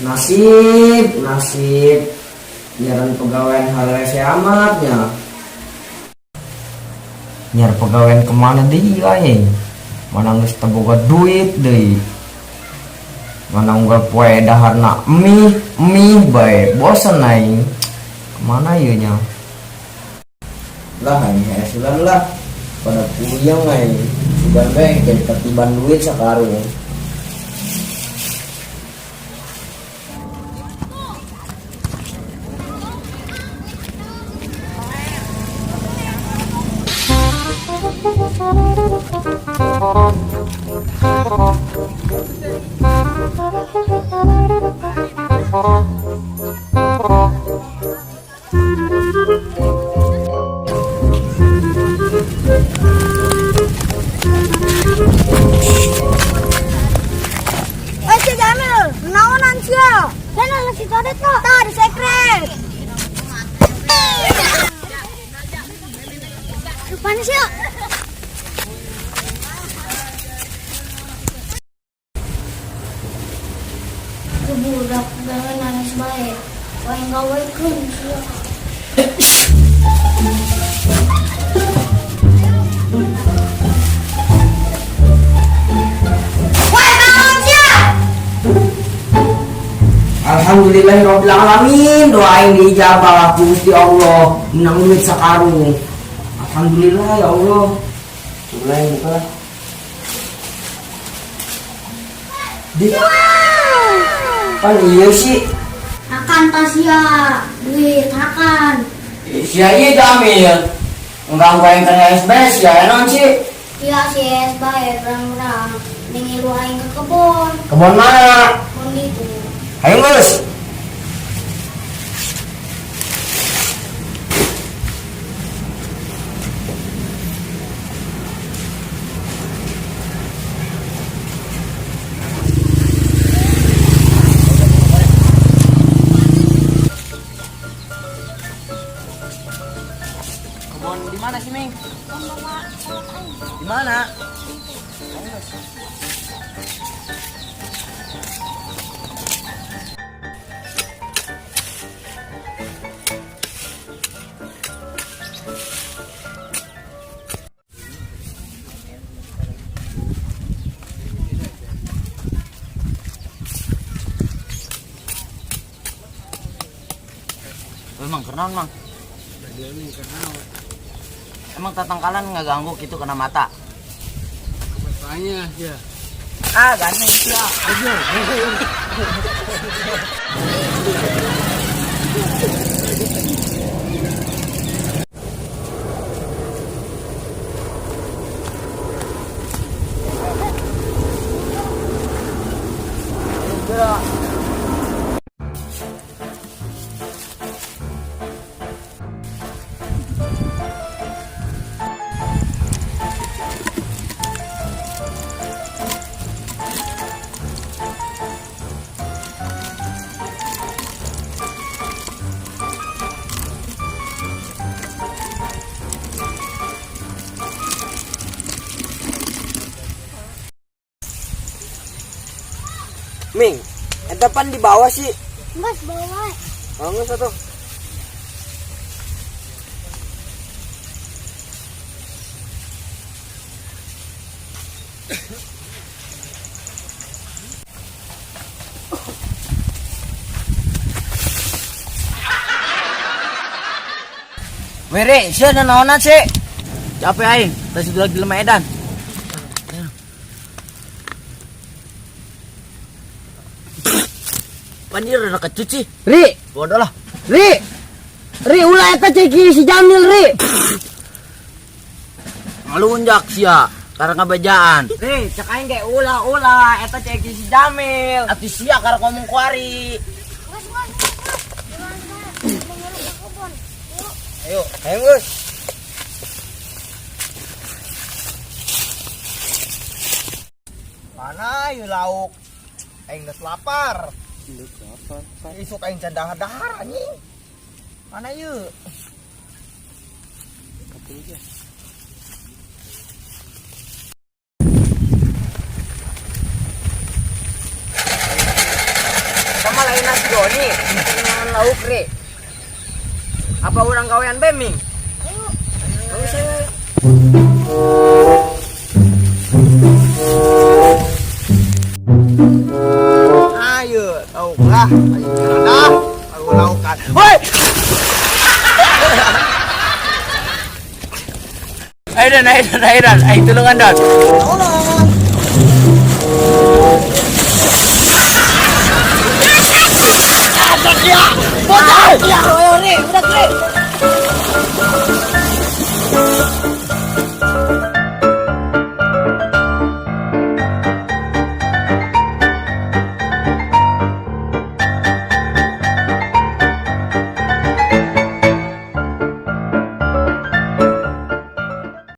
Nasib nyaran pegawai hal rese amatnya. Nyar pegawai kemana dia ya? Mana geus teu boga duit deui. Mana unggal poe daharna mie bae bosen aing. Kemana ieu nya? Lah hanya sudah lah pada puyeng aing. Sugan bae kayak ketiban duit sakarung. Si Jamil, naonan sia? Sana si Todet no. Tadi sekret. Rupanya sia. Budak dengan nangis baik. Wah enggak waikun sia. Alhamdulillahirabbil alamin, doa yang diijabah Gusti Allah, menang duit sakarung. Alhamdulillah ya Allah. Mulai buka. Di pan iya sih. Akan tasia duit akan. Sia ieu Jamil. Enggak yang kena SBS ya enak sih. Iya sih baik berang-berang. Ningilu aing ke kebon. Kebon mana? Kebon itu. Ayo Gus. Kebon di mana sih, Ming? Di mana? Emang kenaon, Mang? Emang tatangkalan nggak ganggu gitu kena mata? Tanya ya. Ah, ganteng ya. Ming, enta pan di bawah sih. Mas bawa. Bangun satu. Were, sih ada naonan sih. Capek aing, tadi sudah di lemah edan. Pandir udah kecut sih. Ri, Bodoh lah. Ri, ulah eta ceki si Jamil Ri. Ngelunjak sia karena ngabejaan. Nih, cek aing ge ulah eta cek si Jamil. Atuh sia karena ngomong kuari. Ayo, Gus. Mana ieu lauk? Aing geus lapar. Isuk aing can dahar-dahar anjing. Mana ieu? Sama Joni, dengan lauk re. Apa orang kawean bemi? Ayo saya. Ayo, tahu lah. Ayo dah. Aku laukan. Woi! Ayo dan, ayo tulungan dan. Ya, ayo, Re, udah, Re.